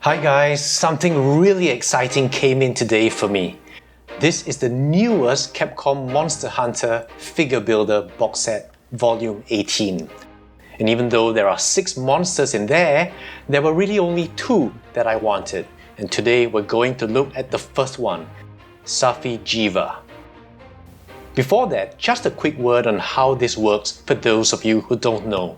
Hi guys, something really exciting came in today for me. This is the newest Capcom Monster Hunter Figure Builder box set, Volume 18. And even though there are 6 monsters in there were really only 2 that I wanted. And today we're going to look at the first one, Safi'Jiiva. Before that, just a quick word on how this works for those of you who don't know.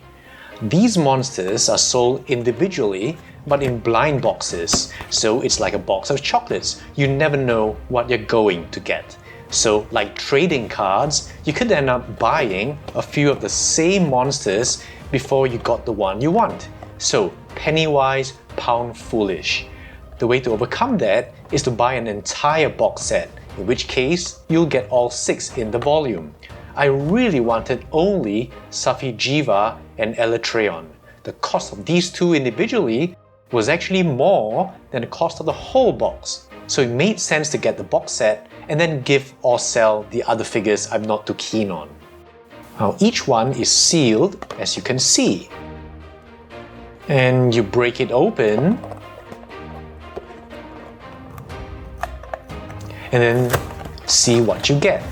These monsters are sold individually but in blind boxes, so it's like a box of chocolates. You never know what you're going to get. So like trading cards, you could end up buying a few of the same monsters before you got the one you want. So penny wise, pound foolish. The way to overcome that is to buy an entire box set, in which case you'll get all 6 in the volume. I really wanted only Safi'Jiiva and Elytreon. The cost of these 2 individually was actually more than the cost of the whole box. So it made sense to get the box set and then give or sell the other figures I'm not too keen on. Now each one is sealed, as you can see. And you break it open and then see what you get.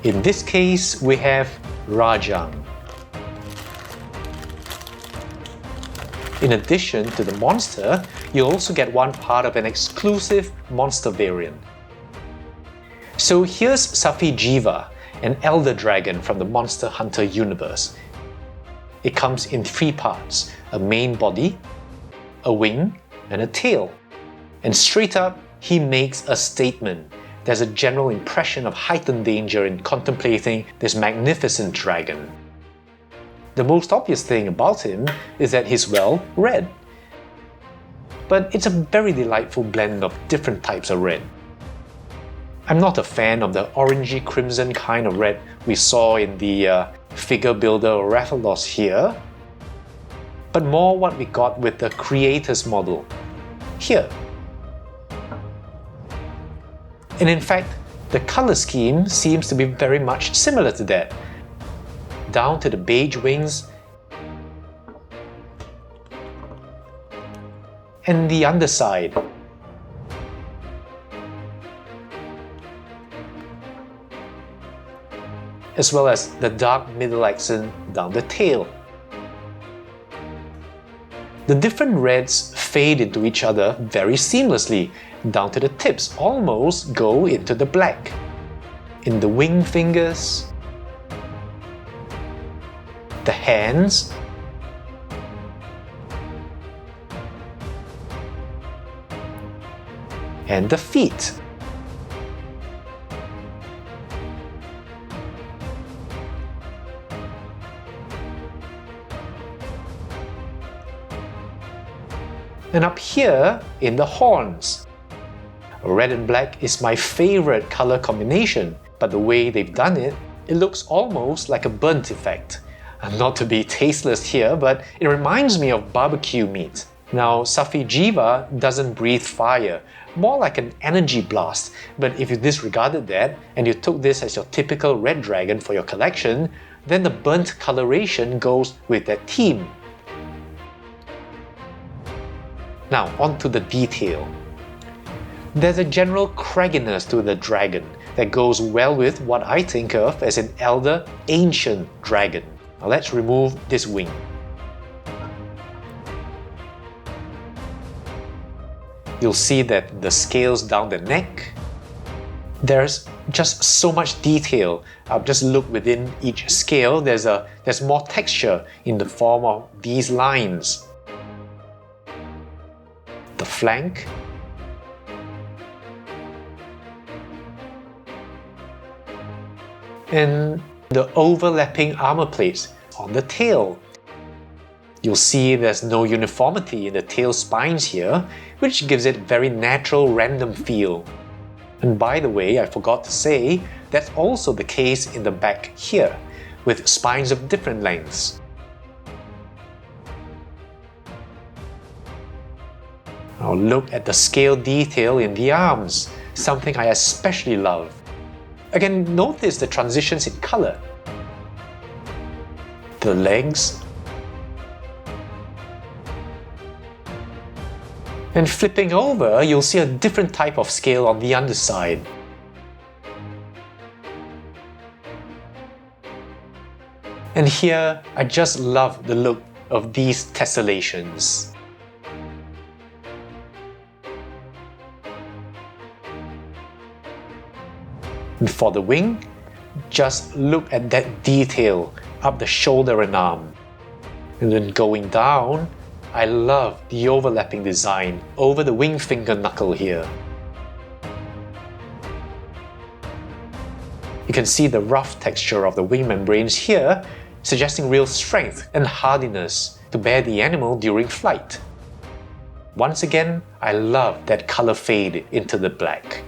In this case, we have Rajang. In addition to the monster, you'll also get one part of an exclusive monster variant. So here's Safi'Jiiva, an elder dragon from the Monster Hunter universe. It comes in 3 parts, a main body, a wing, and a tail. And straight up, he makes a statement. There's a general impression of heightened danger in contemplating this magnificent dragon. The most obvious thing about him is that he's, well, red. But it's a very delightful blend of different types of red. I'm not a fan of the orangey crimson kind of red we saw in the figure builder Rathalos here, but more what we got with the creator's model here. And in fact, the color scheme seems to be very much similar to that, down to the beige wings and the underside. As well as the dark middle accent down the tail. The different reds fade into each other very seamlessly, down to the tips almost go into the black. In the wing fingers, the hands, and the feet. And up here in the horns. Red and black is my favorite color combination, but the way they've done it, it looks almost like a burnt effect. Not to be tasteless here, but it reminds me of barbecue meat. Now, Safi'Jiiva doesn't breathe fire, more like an energy blast, but if you disregarded that and you took this as your typical red dragon for your collection, then the burnt coloration goes with that theme. Now, on to the detail. There's a general cragginess to the dragon that goes well with what I think of as an elder, ancient dragon. Now let's remove this wing. You'll see that the scales down the neck, there's just so much detail. Just look within each scale, there's more texture in the form of these lines. The flank, and the overlapping armor plates on the tail. You'll see there's no uniformity in the tail spines here, which gives it a very natural random feel. And by the way, I forgot to say, that's also the case in the back here, with spines of different lengths. Now look at the scale detail in the arms, something I especially love. Again, notice the transitions in color. the legs, and flipping over, you'll see a different type of scale on the underside. And here, I just love the look of these tessellations. And for the wing, just look at that detail up the shoulder and arm. And then going down, I love the overlapping design over the wing finger knuckle here. You can see the rough texture of the wing membranes here, suggesting real strength and hardiness to bear the animal during flight. Once again, I love that color fade into the black.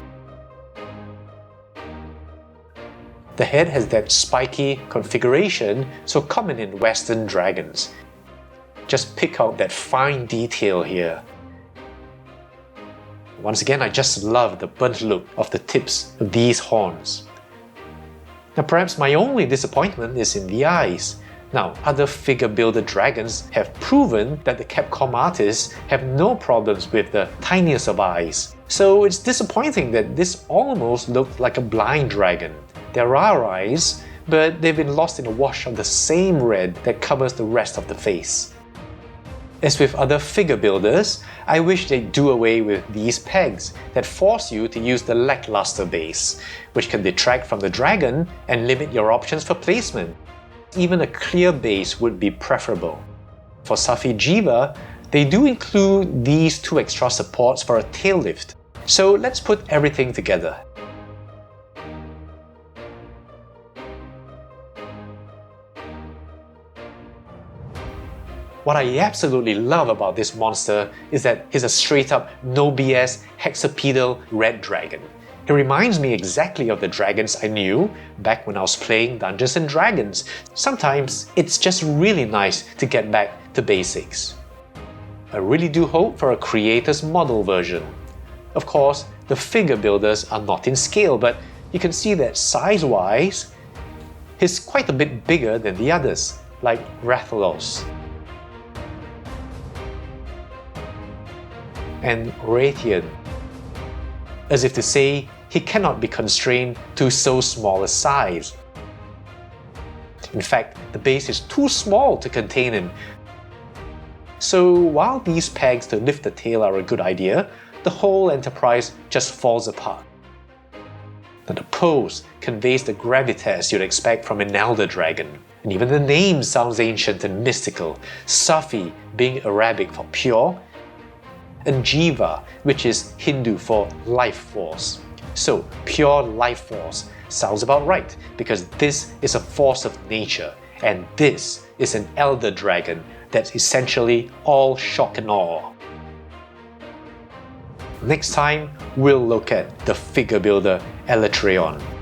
The head has that spiky configuration so common in Western dragons. Just pick out that fine detail here. Once again, I just love the burnt look of the tips of these horns. Now perhaps my only disappointment is in the eyes. Now, other figure builder dragons have proven that the Capcom artists have no problems with the tiniest of eyes. So it's disappointing that this almost looked like a blind dragon. There are eyes, but they've been lost in a wash of the same red that covers the rest of the face. As with other figure builders, I wish they'd do away with these pegs that force you to use the lackluster base, which can detract from the dragon and limit your options for placement. Even a clear base would be preferable. For Safi'Jiiva, they do include these two extra supports for a tail lift. So let's put everything together. What I absolutely love about this monster is that he's a straight up no BS hexapedal red dragon. He reminds me exactly of the dragons I knew back when I was playing Dungeons & Dragons. Sometimes it's just really nice to get back to basics. I really do hope for a creator's model version. Of course, the figure builders are not in scale, but you can see that size-wise, he's quite a bit bigger than the others, like Rathalos and Raytheon, as if to say he cannot be constrained to so small a size. In fact, the base is too small to contain him. So while these pegs to lift the tail are a good idea, the whole enterprise just falls apart. Now the pose conveys the gravitas you'd expect from an elder dragon, and even the name sounds ancient and mystical, Safi being Arabic for pure, and Jiva, which is Hindu for life force. So pure life force sounds about right, because this is a force of nature, and this is an elder dragon that's essentially all shock and awe. Next time, we'll look at the figure builder Elytreon.